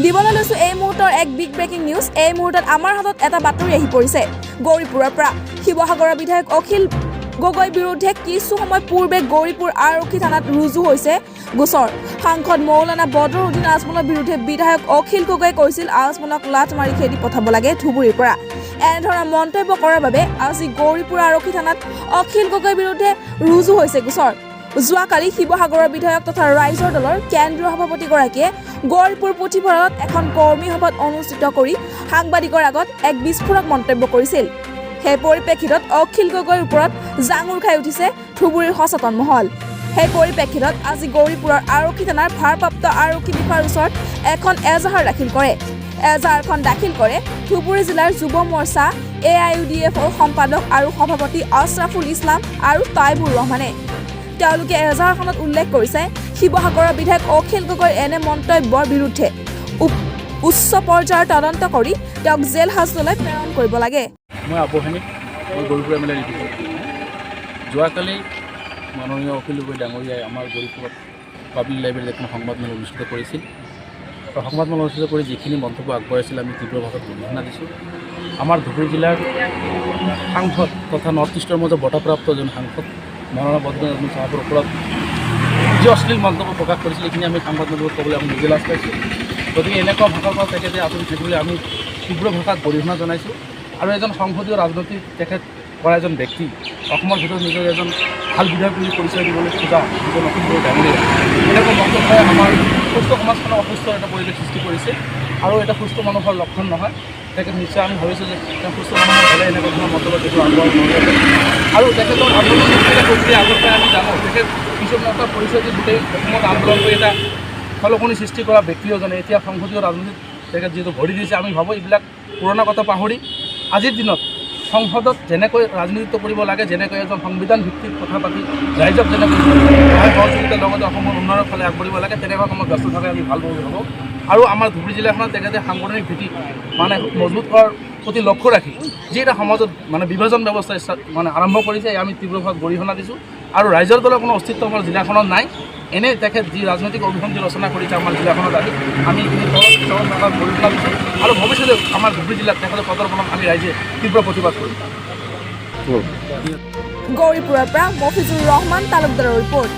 দিবলৈ লৈছোঁ এই মুহূৰ্তৰ এক বিগ ব্ৰেকিং নিউজ। এই মুহূৰ্তত আমাৰ হাতত এটা বাতৰি আহি পৰিছে। গৌৰীপুৰৰ পৰা শিৱসাগৰৰ বিধায়ক অখিল গগৈৰ বিৰুদ্ধে কিছু সময় পূৰ্বে গৌৰীপুৰ আৰক্ষী থানাত ৰুজু হৈছে গোচৰ। সাংসদ মৌলানা বদৰুদ্দিন আজমলৰ বিৰুদ্ধে বিধায়ক অখিল গগৈয়ে কৈছিল আজমলক লাট মাৰি খেদি পঠাব লাগে ধুবুৰীৰ পৰা। এনেধৰণৰ মন্তব্য কৰাৰ বাবে আজি গৌৰীপুৰ আৰক্ষী থানাত অখিল গগৈৰ বিৰুদ্ধে ৰুজু হৈছে গোচৰ। যোৱাকালি শিৱসাগৰৰ বিধায়ক তথা ৰাইজৰ দলৰ কেন্দ্ৰীয় সভাপতিগৰাকীয়ে গৌৰীপুৰ পুথিভঁৰালত এখন কৰ্মী সভাত অনুষ্ঠিত কৰি সাংবাদিকৰ আগত এক বিস্ফোৰক মন্তব্য কৰিছিল। সেই পৰিপ্ৰেক্ষিতত অখিল গগৈৰ ওপৰত জাঙুৰ খাই উঠিছে ধুবুৰীৰ সচেতন মহল। সেই পৰিপ্ৰেক্ষিতত আজি গৌৰীপুৰৰ আৰক্ষী থানাৰ ভাৰপ্ৰাপ্ত আৰক্ষী বিষয়াৰ ওচৰত এখন এজাহাৰ দাখিল কৰে। এজাহাৰখন দাখিল কৰে ধুবুৰী জিলাৰ যুৱ মৰ্চা AIUDFৰ সম্পাদক আৰু সভাপতি আছৰাফুল ইছলাম আৰু তাইবুৰ ৰহমানে। তেওঁলোকে এজাহাৰখনত উল্লেখ কৰিছে শিৱসাগৰৰ বিধায়ক অখিল গগৈৰ এনে মন্তব্যৰ বিৰুদ্ধে উচ্চ পৰ্যায়ৰ তদন্ত কৰি তেওঁক জেল হাজতলৈ প্ৰেৰণ কৰিব লাগে। মই আবহানিক গৌৰীপুৰ MLA যোৱাকালি মাননীয় অখিল গগৈ ডাঙৰীয়াই আমাৰ গৌৰীপুৰত পাব্লিক লাইব্ৰেৰীত এখন সংবাদমেল অনুষ্ঠিত কৰিছিল। আৰু সংবাদমেল অনুষ্ঠিত কৰি যিখিনি মন্তব্য আগবঢ়াইছিল আমি তীব্ৰভাৱে গৰিহণা দিছোঁ। আমাৰ ধুবুৰী জিলাৰ সাংসদ তথা নৰ্থ ইষ্টৰ মাজত বঁটাপ্ৰাপ্ত এজন সাংসদ মৌলানা বদৰুদ্দিন চাহাবৰ ওপৰত যি অশ্লীল মন্তব্য প্ৰকাশ কৰিছিল এইখিনি আমি সংবাদমেলত ক'বলৈ আমি নিজে লাজ পাইছোঁ। গতিকে এনেকুৱা ভাষাৰ পৰা তেখেতে আঁতৰি থাকিবলৈ আমি তীব্ৰ ভাষাত গৰিহণা জনাইছোঁ। আৰু এজন সংসদীয় ৰাজনৈতিক তেখেত কৰা এজন ব্যক্তি অসমৰ ভিতৰত নিজৰ এজন ভাল বিধায়ক বুলি পৰিচয় দিবলৈ খোজা এজন অখিল গগৈ ডাঙৰীয়া এনেকুৱা মন্তব্যই আমাৰ সুস্থ সমাজখনক অসুস্থ এটা পৰিৱেশ সৃষ্টি কৰিছে আৰু এটা সুস্থ মানুহৰ লক্ষণ নহয়। তেখেত নিশ্চয় আমি ভাবিছোঁ যে তেওঁ সুস্থ মানুহৰ হ'লে এনেকুৱা ধৰণৰ মন্তব্য তেখেত আগবঢ়াব নোৱাৰে। আৰু তেখেতৰ আন্দোলন প্ৰক্ৰিয়া আগৰ পৰাই আমি জানো তেখেত কিছু এটা পৰিচয় দি গোটেই অসমত আন্দোলন কৰি এটা খলকনি সৃষ্টি কৰা ব্যক্তি এজনে এতিয়া সংসদীয় ৰাজনীতিত তেখেত যিহেতু ভৰি দিছে আমি ভাবোঁ এইবিলাক পুৰণা কথা পাহৰি আজিৰ দিনত সংসদত যেনেকৈ ৰাজনীতি কৰিব লাগে, যেনেকৈ এজন সংবিধান ভিত্তিক কথা পাতি ৰাইজক যেনেকৈ সহায় সহযোগিতাৰ লগতে অসমৰ উন্নয়নৰ ফালে আগবাঢ়িব লাগে তেনেকুৱা কামত ব্যস্ত থাকে আমি ভাল পাব হ'ব। আৰু আমাৰ ধুবুৰী জিলাখনত তেখেতে সাংগঠনিক ভেটি মজবুত কৰাৰ প্ৰতি লক্ষ্য ৰাখি যি এটা সমাজত বিভাজন ব্যৱস্থা আৰম্ভ কৰিছে আমি তীব্ৰভাৱে গৰিহণা দিছোঁ। আৰু ৰাইজৰ দলৰ কোনো অস্তিত্ব আমাৰ জিলাখনত নাই। এনেই তেখেত যি ৰাজনৈতিক অভিসন্ধি ৰচনা কৰিছে আমাৰ জিলাখনত আহি আমি এইখিনি গৰিহণা দিছোঁ। আৰু ভৱিষ্যতে আমাৰ ধুবুৰী জিলাত তেখেতৰ প্ৰদৰ্শনত আমি ৰাইজে তীব্ৰ প্ৰতিবাদ কৰিম। গৌৰীপুৰৰ পৰা মফিজুৰ ৰহমান তালুকদাৰৰ ৰিপৰ্ট।